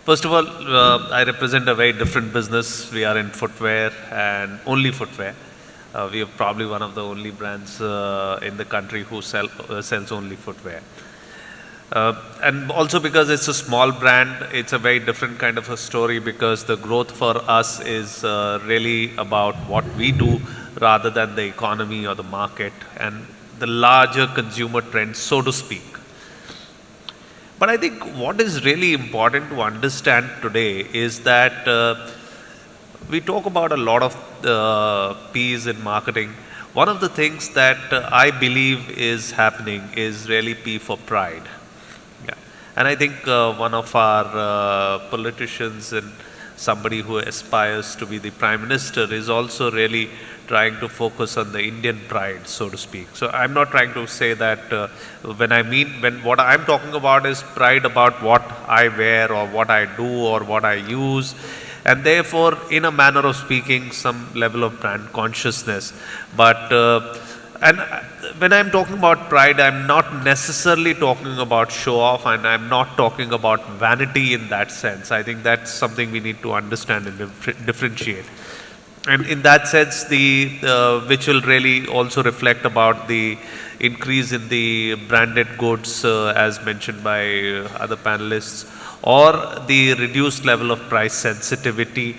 First of all, I represent a very different business. We are in footwear and only footwear. We are probably one of the only brands in the country who sells only footwear. And also because it's a small brand, it's a very different kind of a story because the growth for us is really about what we do rather than the economy or the market and the larger consumer trends, so to speak. But I think what is really important to understand today is that we talk about a lot of P's in marketing. One of the things that I believe is happening is really P for pride. Yeah. And I think one of our politicians and somebody who aspires to be the prime minister is also really trying to focus on the Indian pride, so to speak. So I'm not trying to say that when what I'm talking about is pride about what I wear or what I do or what I use, and therefore, in a manner of speaking, some level of brand consciousness. But and when I'm talking about pride, I'm not necessarily talking about show off, and I'm not talking about vanity in that sense. I think that's something we need to understand and differentiate. And in that sense, which will really also reflect about the increase in the branded goods, as mentioned by other panelists, or the reduced level of price sensitivity.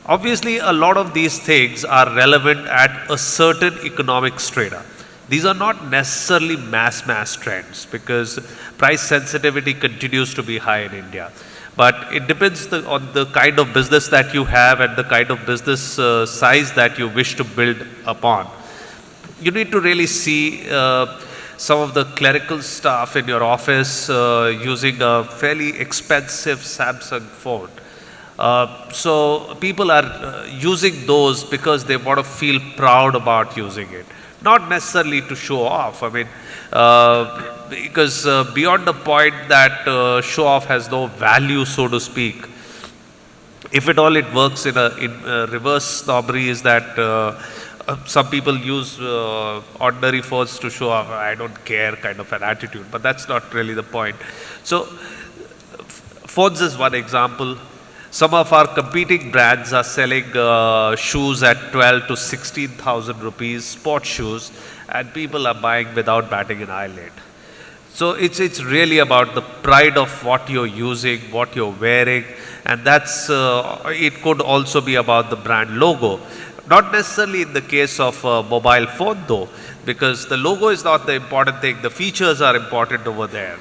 Obviously, a lot of these things are relevant at a certain economic strata. These are not necessarily mass trends because price sensitivity continues to be high in India. But it depends on the kind of business that you have and the kind of business size that you wish to build upon. You need to really see some of the clerical staff in your office using a fairly expensive Samsung phone. So people are using those because they want to feel proud about using it, not necessarily to show off. I mean, because beyond the point that show off has no value, so to speak, if at all it works in reverse snobbery is that some people use ordinary phones to show off, I don't care kind of an attitude, but that's not really the point. So phones is one example. Some of our competing brands are selling shoes at 12 to 16,000 rupees, sports shoes, and people are buying without batting an eyelid. So it's really about the pride of what you're using, what you're wearing, and that's it could also be about the brand logo. Not necessarily in the case of a mobile phone though, because the logo is not the important thing, the features are important over there.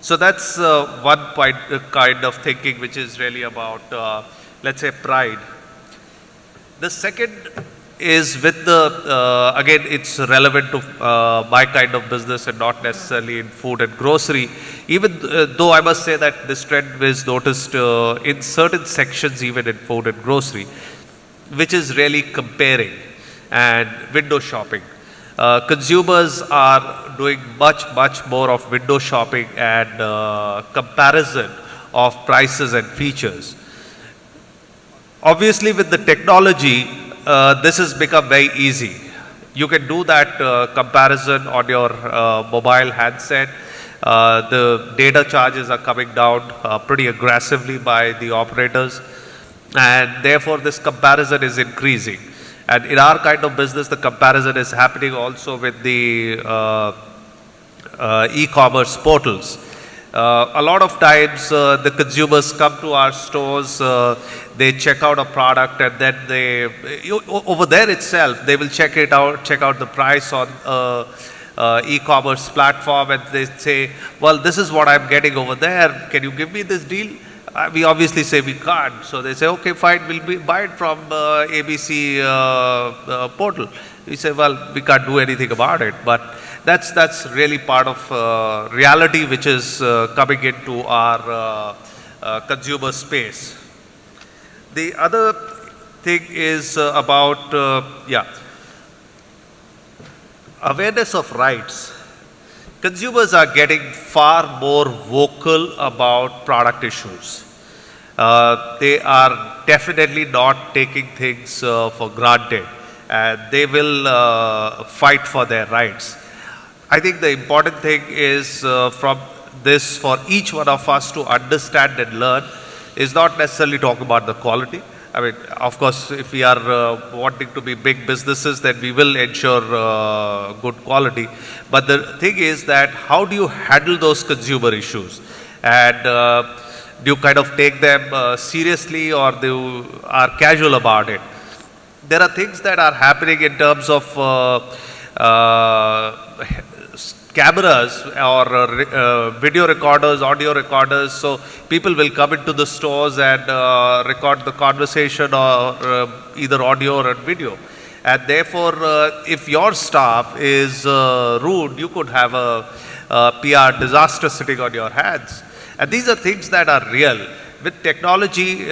So that's one point, kind of thinking which is really about, let's say, pride. The second is with the, again, it's relevant to my kind of business and not necessarily in food and grocery. Even though I must say that this trend is noticed in certain sections, even in food and grocery, which is really comparing and window shopping. Consumers are doing much more of window shopping and comparison of prices and features. Obviously, with the technology, this has become very easy. You can do that comparison on your mobile handset. The data charges are coming down pretty aggressively by the operators, and therefore this comparison is increasing. And in our kind of business, the comparison is happening also with the e-commerce portals. A lot of times the consumers come to our stores, they check out a product, and then over there itself, they will check out the price on e-commerce platform, and they say, well, this is what I'm getting over there. Can you give me this deal? We obviously say we can't. So they say, okay, fine, we'll buy it from ABC portal. We say, well, we can't do anything about it. But that's really part of reality which is coming into our consumer space. The other thing is about, awareness of rights. Consumers are getting far more vocal about product issues. They are definitely not taking things for granted, and they will fight for their rights. I think the important thing is from this for each one of us to understand and learn is not necessarily talk about the quality. I mean, of course, if we are wanting to be big businesses, then we will ensure good quality. But the thing is that how do you handle those consumer issues? And do you kind of take them seriously, or do you are casual about it? There are things that are happening in terms of cameras or video recorders, audio recorders. So people will come into the stores and record the conversation, or either audio or video. And therefore, if your staff is rude, you could have a PR disaster sitting on your hands. And these are things that are real. With technology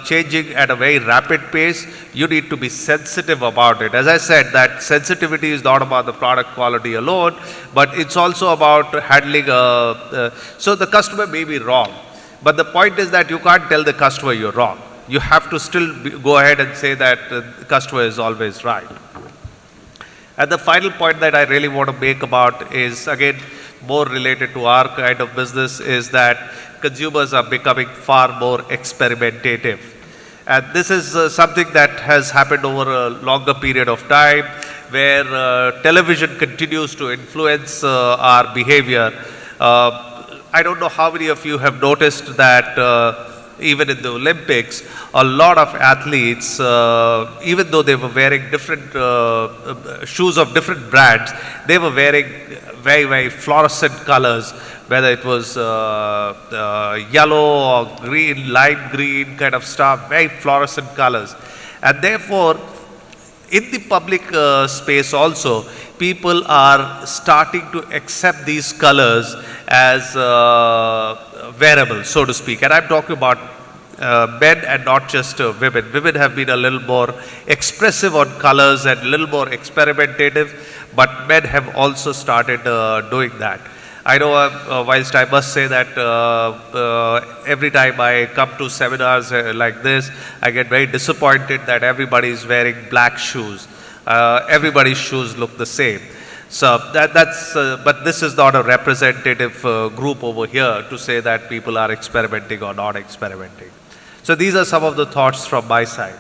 changing at a very rapid pace, you need to be sensitive about it. As I said, that sensitivity is not about the product quality alone, but it's also about handling so the customer may be wrong, but the point is that you can't tell the customer you're wrong. You have to still go ahead and say that the customer is always right. And the final point that I really want to make about is, again, more related to our kind of business, is that consumers are becoming far more experimentative. And this is something that has happened over a longer period of time, where television continues to influence our behavior. I don't know how many of you have noticed that even in the Olympics, a lot of athletes, even though they were wearing different shoes of different brands, they were wearing very, very fluorescent colors, whether it was yellow or green, lime green kind of stuff, very fluorescent colors. And therefore, in the public space also, people are starting to accept these colors as wearable, so to speak. And I'm talking about men and not just women. Women have been a little more expressive on colors and a little more experimentative, but men have also started doing that. I know, whilst I must say that every time I come to seminars like this, I get very disappointed that everybody is wearing black shoes. Everybody's shoes look the same. So but this is not a representative group over here to say that people are experimenting or not experimenting. So these are some of the thoughts from my side.